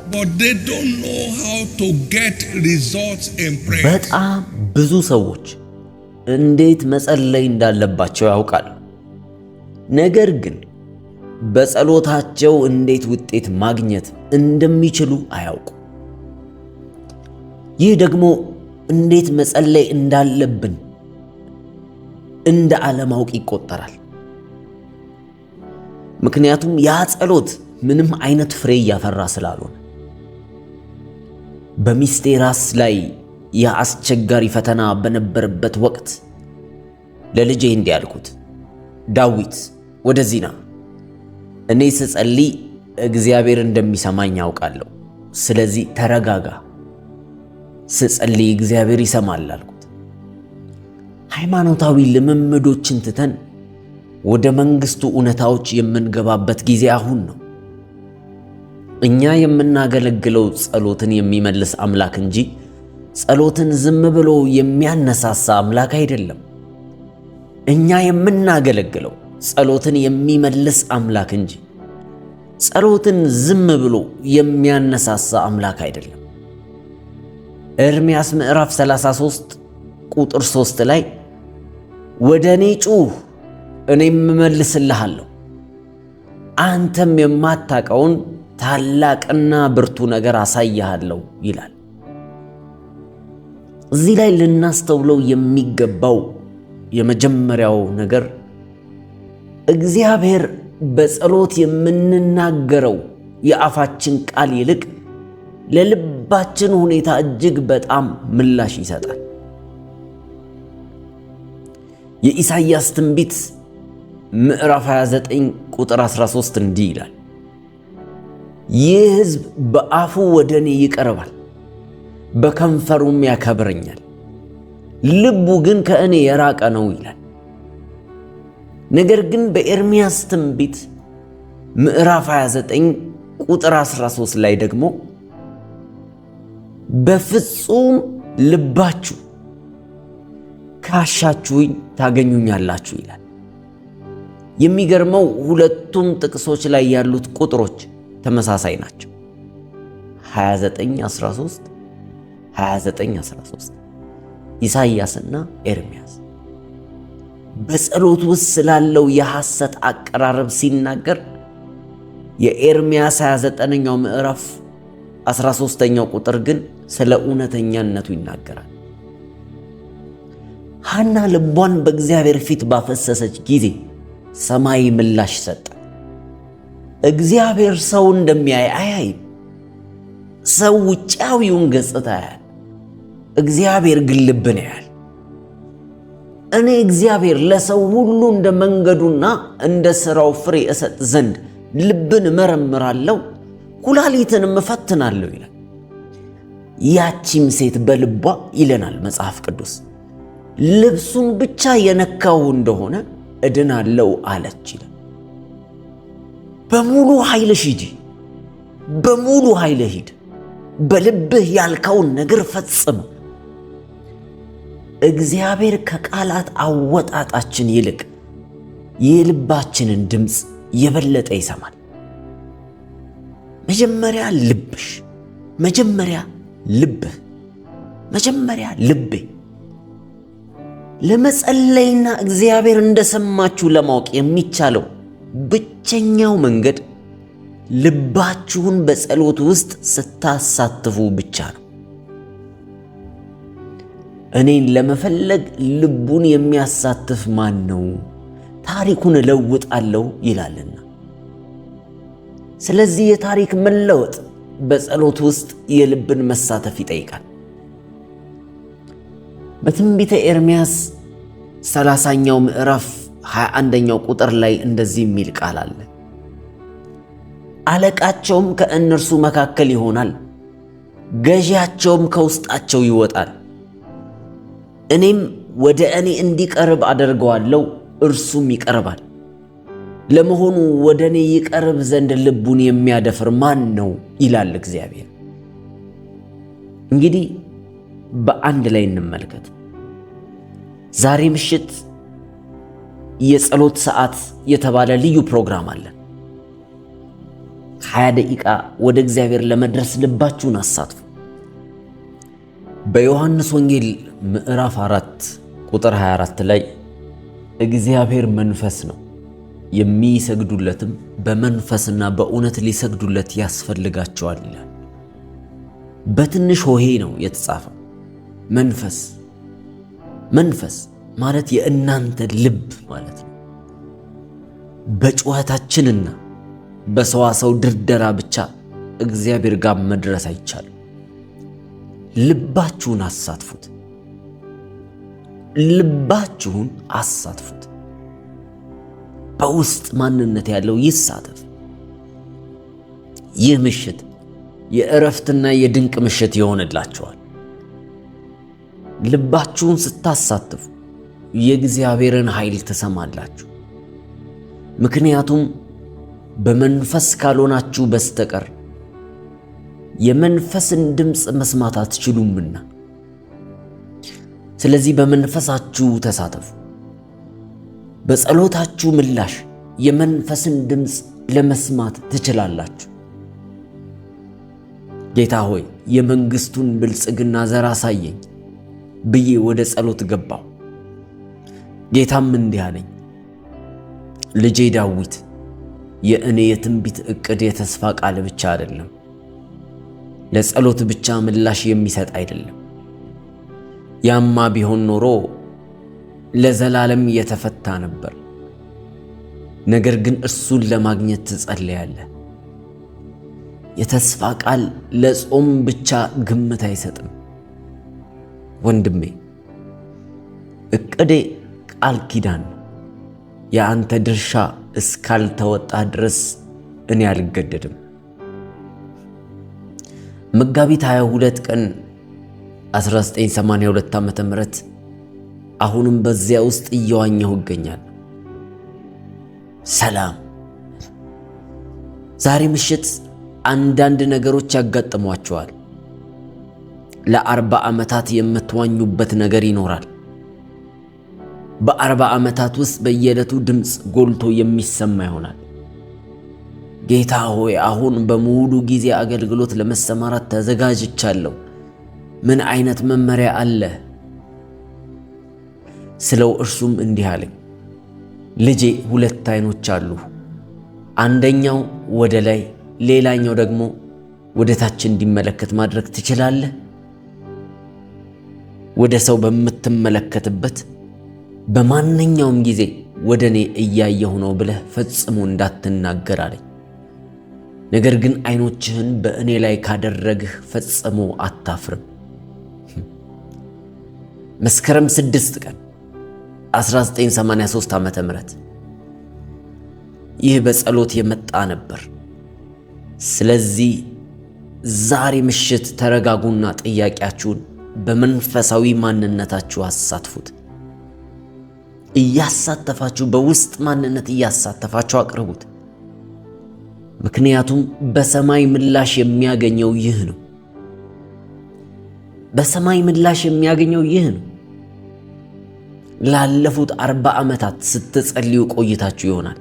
but they don't know how to get results in prayer. በጣም ብዙ ሰዎች እንዴት መጸለይ እንዳለባቸው ያውቃሉ። ነገር ግን በጸሎታቸው እንዴት ውጤት ማግኘት እንደሚችሉ አያውቁ። ይህ ደግሞ እንዴት መጸለይ እንዳለብን እንደ አለማወቅ ይቆጠራል። ምክንያቱም ያ ጸሎት ምንም አይነት ፍሬ እያፈራ ስላልሆነ። በሚስቴ ራስ ላይ የአስቸጋሪ ፈተና በነበረበት ወቅት ለልጄ እንዲህ አልኩት፣ ዳዊት ወደዚህ ና፣ እኔ ስጸልይ እግዚአብሔር እንደሚሰማኝ ያውቃለሁ። ስለዚህ ተረጋጋ፣ ስጸልይ እግዚአብሔር ይሰማል አልኩት። ሃይማኖታዊ ልምምዶችን ትተን ወደ መንግስቱ እውነታዎች የምንገባበት ጊዜ አሁን ነው። እኛ የምናገለግለው ጸሎትን የሚመልስ አምላክ እንጂ ጸሎትን ዝም ብሎ የሚያነሳሳ አምላክ አይደለም። እኛ የምናገለግለው ጸሎትን የሚመልስ አምላክ እንጂ ጸሎትን ዝም ብሎ የሚያነሳሳ አምላክ አይደለም። ኤርምያስ ምዕራፍ 33 ቁጥር 3 ላይ ወደ እኔ ጩህ እኔም እመልስልሃለሁ፣ አንተም የማታውቀውን ታላቅና ብርቱ ነገር አሳይሃለሁ ይላል። እዚህ ላይ ልናስተውለው የሚገባው የመጀመሪያው ነገር እግዚአብሔር በጸሎት የምንናገረው የአፋችን ቃል ይልቅ ለልባችን ሁኔታ እጅግ በጣም ምላሽ ይሰጣል። የኢሳይያስ ትንቢት ምዕራፍ 29 ቁጥር 13 እንዲህ ይላል፣ ይህ ሕዝብ በአፉ ወደ እኔ ይቀርባል፣ በከንፈሩም ያከብረኛል፣ ልቡ ግን ከእኔ የራቀ ነው ይላል። ነገር ግን በኤርምያስ ትንቢት ምዕራፍ 29 ቁጥር 13 ላይ ደግሞ በፍጹም ልባችሁ ካሻችሁኝ ታገኙኛላችሁ ይላል። የሚገርመው ሁለቱም ጥቅሶች ላይ ያሉት ቁጥሮች ተመሳሳይ ናቸው። 29:13 29:13 ኢሳይያስና ኤርምያስ በጸሎት ውስጥ ስላለው የሐሰት አቀራረብ ሲናገር የኤርምያስ 29ኛው ምዕራፍ 13ኛው ቁጥር ግን ስለ እውነተኛነቱ ይናገራል። ሐና ልቧን በእግዚአብሔር ፊት ባፈሰሰች ጊዜ ሰማይ ምላሽ ሰጠ። እግዚአብሔር ሰው እንደሚያይ አያይም። ሰው ውጫዊውን ገጽታ ያያል፣ እግዚአብሔር ግን ልብን ያያል። እኔ እግዚአብሔር ለሰው ሁሉ እንደ መንገዱና እንደ ሥራው ፍሬ እሰጥ ዘንድ ልብን እመረምራለሁ፣ ኩላሊትንም እፈትናለሁ ይላል። ያቺም ሴት በልቧ ይለናል መጽሐፍ ቅዱስ ልብሱን ብቻ የነካው እንደሆነ እድናለሁ አለች ይላል። በሙሉ ኃይልሽ ሂጂ፣ በሙሉ ኃይልህ ሂድ፣ በልብህ ያልከውን ነገር ፈጽም። እግዚአብሔር ከቃላት አወጣጣችን ይልቅ የልባችንን ድምፅ የበለጠ ይሰማል። መጀመሪያ ልብሽ፣ መጀመሪያ ልብህ፣ መጀመሪያ ልቤ። ለመጸለይና እግዚአብሔር እንደሰማችሁ ለማወቅ የሚቻለው ብቸኛው መንገድ ልባችሁን በጸሎት ውስጥ ስታሳትፉ ብቻ ነው። እኔን ለመፈለግ ልቡን የሚያሳትፍ ማን ነው? ታሪኩን እለውጣለሁ ይላልና። ስለዚህ የታሪክ መለወጥ በጸሎት ውስጥ የልብን መሳተፍ ይጠይቃል። በትንቢተ ኤርምያስ 30ኛው ምዕራፍ 21ኛው ቁጥር ላይ እንደዚህ የሚል ቃል አለ። አለቃቸውም ከእነርሱ መካከል ይሆናል፣ ገዢያቸውም ከውስጣቸው ይወጣል። እኔም ወደ እኔ እንዲቀርብ አደርገዋለሁ፣ እርሱም ይቀርባል። ለመሆኑ ወደ እኔ ይቀርብ ዘንድ ልቡን የሚያደፍር ማን ነው? ይላል እግዚአብሔር። እንግዲህ በአንድ ላይ እንመልከት። ዛሬ ምሽት የጸሎት ሰዓት የተባለ ልዩ ፕሮግራም አለ። 20 ደቂቃ ወደ እግዚአብሔር ለመድረስ ልባችሁን አሳትፉ። በዮሐንስ ወንጌል ምዕራፍ 4 ቁጥር 24 ላይ እግዚአብሔር መንፈስ ነው፣ የሚሰግዱለትም በመንፈስና በእውነት ሊሰግዱለት ያስፈልጋቸዋል ይላል። በትንሽ ሆሄ ነው የተጻፈው። መንፈስ ማለት የእናንተ ልብ ማለት ነው። በጩኸታችንና በሰዋሰው ድርደራ ብቻ እግዚአብሔር ጋር መድረስ አይቻልም። ልባችሁን አሳትፉት። በውስጥ ማንነት ያለው ይሳተፍ። ይህ ምሽት የእረፍትና የድንቅ ምሽት ይሆንላችኋል። ልባችሁን ስታሳትፉ የእግዚአብሔርን ኃይል ትሰማላችሁ። ምክንያቱም በመንፈስ ካልሆናችሁ በስተቀር የመንፈስን ድምፅ መስማት አትችሉምና። ስለዚህ በመንፈሳችሁ ተሳተፉ። በጸሎታችሁ ምላሽ የመንፈስን ድምፅ ለመስማት ትችላላችሁ። ጌታ ሆይ የመንግሥቱን ብልጽግና ዘር አሳየኝ ብዬ ወደ ጸሎት ገባሁ። ጌታም እንዲህ አለኝ፣ ልጄ ዳዊት የእኔ የትንቢት ዕቅድ የተስፋ ቃል ብቻ አይደለም፣ ለጸሎት ብቻ ምላሽ የሚሰጥ አይደለም። ያማ ቢሆን ኖሮ ለዘላለም የተፈታ ነበር። ነገር ግን እርሱን ለማግኘት ትጸልያለህ። የተስፋ ቃል ለጾም ብቻ ግምት አይሰጥም። ወንድሜ ዕቅዴ ቃል ኪዳን ነው። የአንተ ድርሻ እስካልተወጣ ድረስ እኔ አልገደድም። መጋቢት 22 ቀን 1982 ዓ.ም አሁንም በዚያ ውስጥ እየዋኘሁ እገኛለሁ። ሰላም። ዛሬ ምሽት አንዳንድ ነገሮች ያጋጥሟቸዋል። ለ40 ዓመታት የምትዋኙበት ነገር ይኖራል። በ40 ዓመታት ውስጥ በየዕለቱ ድምፅ ጎልቶ የሚሰማ ይሆናል። ጌታ ሆይ አሁን በሙሉ ጊዜ አገልግሎት ለመሰማራት ተዘጋጅቻለሁ፣ ምን አይነት መመሪያ አለ ስለው እርሱም እንዲህ አለኝ፣ ልጄ 2 አይኖች አሉ። አንደኛው ወደ ላይ፣ ሌላኛው ደግሞ ወደ ታች እንዲመለከት ማድረግ ትችላለህ። ወደ ሰው በምትመለከትበት በማንኛውም ጊዜ ወደ እኔ እያየሁ ነው ብለህ ፈጽሞ እንዳትናገር አለኝ። ነገር ግን አይኖችህን በእኔ ላይ ካደረግህ ፈጽሞ አታፍርም። መስከረም 6 ቀን 1983 ዓመተ ምህረት ይህ በጸሎት የመጣ ነበር። ስለዚህ ዛሬ ምሽት ተረጋጉና ጥያቄያችሁን በመንፈሳዊ ማንነታችሁ አሳትፉት። እያሳተፋችሁ በውስጥ ማንነት እያሳተፋችሁ አቅርቡት። ምክንያቱም በሰማይ ምላሽ የሚያገኘው ይህ ነው። በሰማይ ምላሽ የሚያገኘው ይህ ነው። ላለፉት 40 ዓመታት ስትጸልዩ ቆይታችሁ ይሆናል።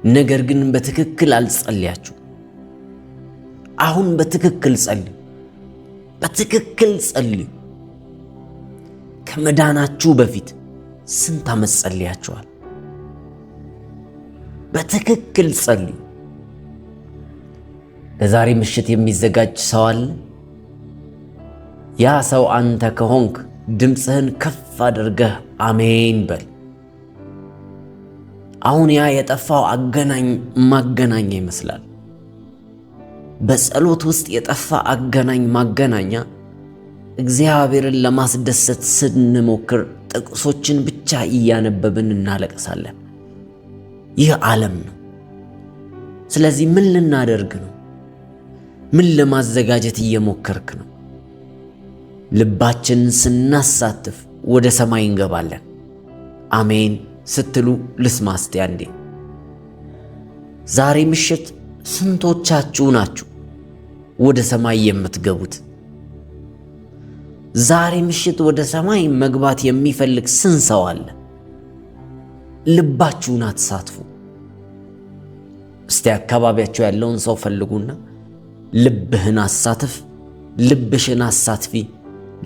ነገር ግን በትክክል አልጸልያችሁ። አሁን በትክክል ጸልዩ። በትክክል ጸልዩ። ከመዳናችሁ በፊት ስንት ዓመት ጸልያችኋል? በትክክል ጸልዩ። ለዛሬ ምሽት የሚዘጋጅ ሰው አለ? ያ ሰው አንተ ከሆንክ ድምፅህን ከፍ አድርገህ አሜን በል። አሁን ያ የጠፋው ማገናኛ ይመስላል። በጸሎት ውስጥ የጠፋ ማገናኛ እግዚአብሔርን ለማስደሰት ስንሞክር ጥቅሶችን ብቻ እያነበብን እናለቅሳለን። ይህ ዓለም ነው። ስለዚህ ምን ልናደርግ ነው? ምን ለማዘጋጀት እየሞከርክ ነው? ልባችንን ስናሳትፍ ወደ ሰማይ እንገባለን። አሜን ስትሉ ልስማ እስቲ አንዴ። ዛሬ ምሽት ስንቶቻችሁ ናችሁ ወደ ሰማይ የምትገቡት? ዛሬ ምሽት ወደ ሰማይ መግባት የሚፈልግ ስንት ሰው አለ? ልባችሁን አትሳትፉ። እስቲ አካባቢያችሁ ያለውን ሰው ፈልጉና ልብህን አሳትፍ፣ ልብሽን አሳትፊ፣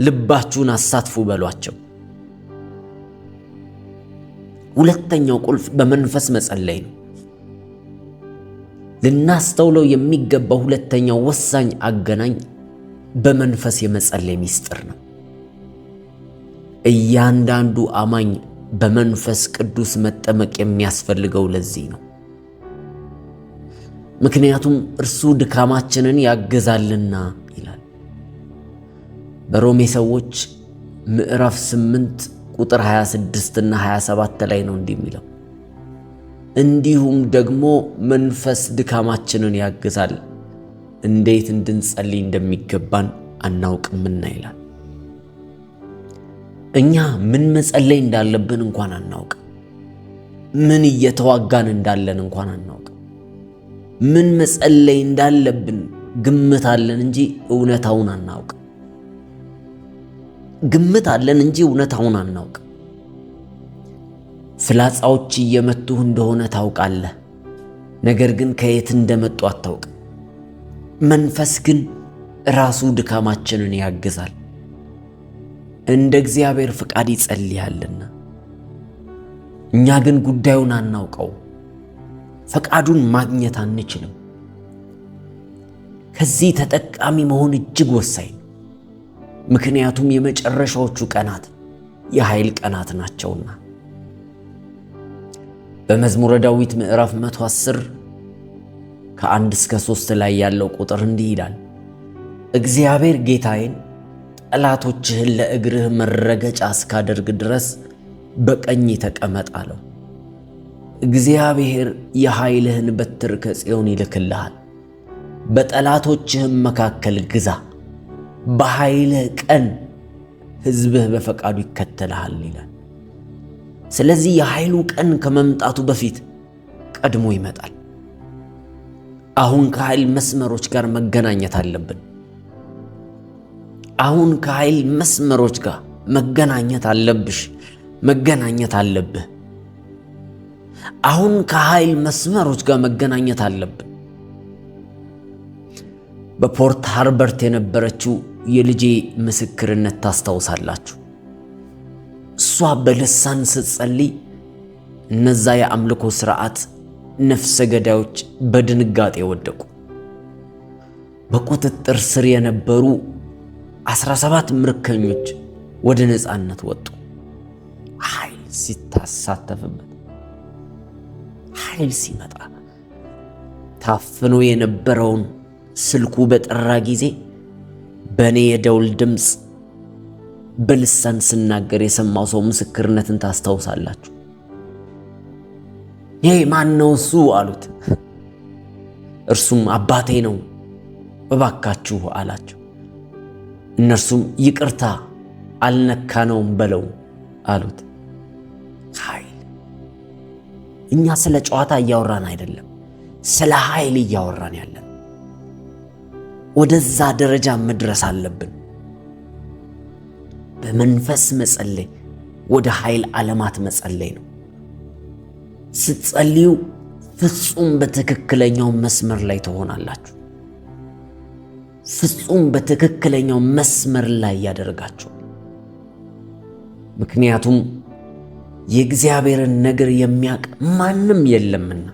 ልባችሁን አሳትፉ በሏቸው። ሁለተኛው ቁልፍ በመንፈስ መጸለይ ነው። ልናስተውለው የሚገባው ሁለተኛው ወሳኝ አገናኝ በመንፈስ የመጸለይ ሚስጥር ነው። እያንዳንዱ አማኝ በመንፈስ ቅዱስ መጠመቅ የሚያስፈልገው ለዚህ ነው። ምክንያቱም እርሱ ድካማችንን ያግዛልና ይላል። በሮሜ ሰዎች ምዕራፍ 8 ቁጥር 26 እና 27 ላይ ነው እንዲህ የሚለው፣ እንዲሁም ደግሞ መንፈስ ድካማችንን ያግዛል፣ እንዴት እንድንጸልይ እንደሚገባን አናውቅምና ይላል። እኛ ምን መጸለይ እንዳለብን እንኳን አናውቅም። ምን እየተዋጋን እንዳለን እንኳን አናውቅም። ምን መጸለይ እንዳለብን ግምት አለን እንጂ እውነታውን አናውቅም። ግምት አለን እንጂ እውነታውን አናውቅም። ፍላጻዎች እየመቱህ እንደሆነ ታውቃለህ፣ ነገር ግን ከየት እንደመጡ አታውቅም። መንፈስ ግን ራሱ ድካማችንን ያግዛል፣ እንደ እግዚአብሔር ፍቃድ ይጸልያልና። እኛ ግን ጉዳዩን አናውቀው፣ ፈቃዱን ማግኘት አንችልም። ከዚህ ተጠቃሚ መሆን እጅግ ወሳኝ ነው። ምክንያቱም የመጨረሻዎቹ ቀናት የኃይል ቀናት ናቸውና። በመዝሙረ ዳዊት ምዕራፍ 110 ከ1 እስከ 3 ላይ ያለው ቁጥር እንዲህ ይላል፣ እግዚአብሔር ጌታዬን ጠላቶችህን ለእግርህ መረገጫ እስካደርግ ድረስ በቀኝ ተቀመጥ አለው። እግዚአብሔር የኃይልህን በትር ከጽዮን ይልክልሃል፣ በጠላቶችህም መካከል ግዛ። በኃይልህ ቀን ሕዝብህ በፈቃዱ ይከተልሃል ይላል። ስለዚህ የኃይሉ ቀን ከመምጣቱ በፊት ቀድሞ ይመጣል። አሁን ከኃይል መስመሮች ጋር መገናኘት አለብን። አሁን ከኃይል መስመሮች ጋር መገናኘት አለብሽ፣ መገናኘት አለብህ። አሁን ከኃይል መስመሮች ጋር መገናኘት አለብን። በፖርት ሃርበርት የነበረችው የልጄ ምስክርነት ታስታውሳላችሁ። እሷ በልሳን ስትጸልይ እነዛ የአምልኮ ሥርዓት ነፍሰ ገዳዮች በድንጋጤ ወደቁ። በቁጥጥር ስር የነበሩ 17 ምርኮኞች ወደ ነፃነት ወጡ። ኃይል ሲታሳተፍበት፣ ኃይል ሲመጣ፣ ታፍኖ የነበረውን ስልኩ በጠራ ጊዜ በእኔ የደውል ድምፅ በልሳን ስናገር የሰማው ሰው ምስክርነትን ታስታውሳላችሁ። ይሄ ማን ነው እሱ አሉት። እርሱም አባቴ ነው እባካችሁ አላቸው። እነርሱም ይቅርታ አልነካነውም በለው አሉት። ኃይል። እኛ ስለ ጨዋታ እያወራን አይደለም፣ ስለ ኃይል እያወራን ያለን። ወደዛ ደረጃ መድረስ አለብን። በመንፈስ መጸለይ ወደ ኃይል ዓለማት መጸለይ ነው። ስትጸልዩ ፍጹም በትክክለኛው መስመር ላይ ትሆናላችሁ። ፍጹም በትክክለኛው መስመር ላይ ያደርጋችሁ። ምክንያቱም የእግዚአብሔርን ነገር የሚያውቅ ማንም የለምና፣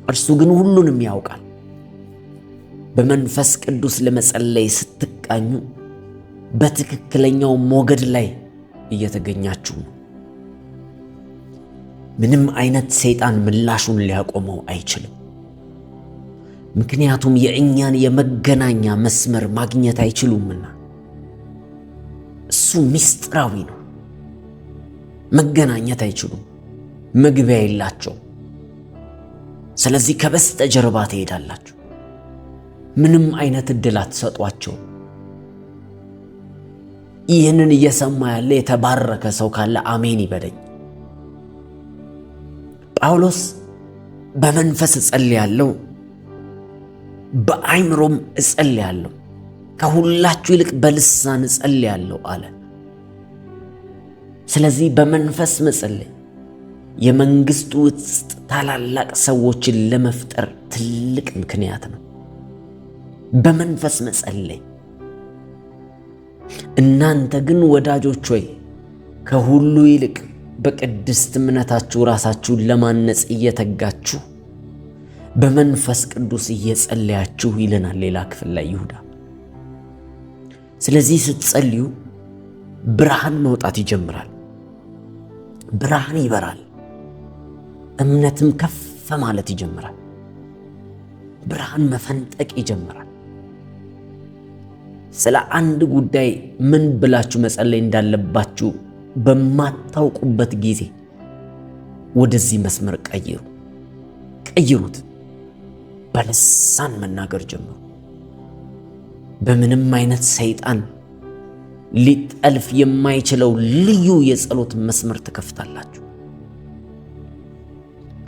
እርሱ ግን ሁሉንም ያውቃል። በመንፈስ ቅዱስ ለመጸለይ ስትቃኙ በትክክለኛው ሞገድ ላይ እየተገኛችሁ ነው። ምንም አይነት ሰይጣን ምላሹን ሊያቆመው አይችልም። ምክንያቱም የእኛን የመገናኛ መስመር ማግኘት አይችሉምና። እሱ ምስጢራዊ ነው። መገናኘት አይችሉም፣ መግቢያ የላቸው። ስለዚህ ከበስተጀርባ ትሄዳላችሁ። ምንም አይነት እድል አትሰጧቸው። ይህንን እየሰማ ያለ የተባረከ ሰው ካለ አሜን ይበለኝ። ጳውሎስ በመንፈስ እጸልያለሁ፣ በአይምሮም እጸልያለሁ፣ ከሁላችሁ ይልቅ በልሳን እጸልያለሁ አለ። ስለዚህ በመንፈስ መጸለይ የመንግስቱ ውስጥ ታላላቅ ሰዎችን ለመፍጠር ትልቅ ምክንያት ነው። በመንፈስ መጸለይ። እናንተ ግን ወዳጆች ሆይ ከሁሉ ይልቅ በቅድስት እምነታችሁ ራሳችሁን ለማነጽ እየተጋችሁ በመንፈስ ቅዱስ እየጸለያችሁ ይለናል ሌላ ክፍል ላይ ይሁዳ። ስለዚህ ስትጸልዩ ብርሃን መውጣት ይጀምራል። ብርሃን ይበራል። እምነትም ከፍ ማለት ይጀምራል። ብርሃን መፈንጠቅ ይጀምራል። ስለ አንድ ጉዳይ ምን ብላችሁ መጸለይ እንዳለባችሁ በማታውቁበት ጊዜ ወደዚህ መስመር ቀይሩት። በልሳን መናገር ጀምሩ። በምንም አይነት ሰይጣን ሊጠልፍ የማይችለው ልዩ የጸሎት መስመር ትከፍታላችሁ።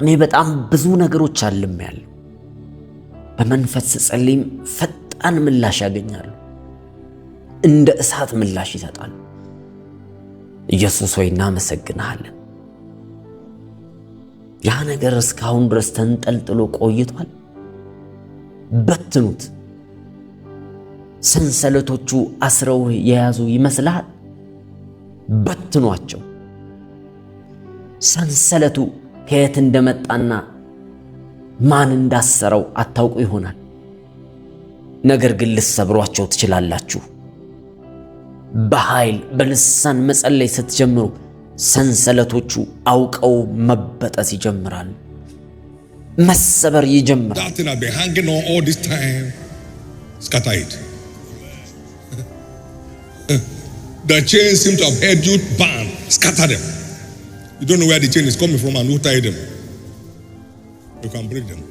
እኔ በጣም ብዙ ነገሮች አልሜያለሁ። በመንፈስ ጸልይም ፈጣን ምላሽ ያገኛሉ። እንደ እሳት ምላሽ ይሰጣሉ። ኢየሱስ ሆይ እናመሰግንሃለን። ያ ነገር እስካሁን ድረስ ተንጠልጥሎ ቆይቷል። በትኑት። ሰንሰለቶቹ አስረው የያዙ ይመስልሃል? በትኗቸው። ሰንሰለቱ ከየት እንደመጣና ማን እንዳሰረው አታውቁ ይሆናል። ነገር ግን ልትሰብሯቸው ትችላላችሁ። በኃይል በልሳን መጸለይ ስትጀምሩ ሰንሰለቶቹ አውቀው መበጠስ ይጀምራሉ። መሰበር ይጀምራል። That thing I've been hanging on all this time, scatter it. The chains seem to have held you bound. Scatter them. You don't know where the chain is coming from and who tied them. You can break them.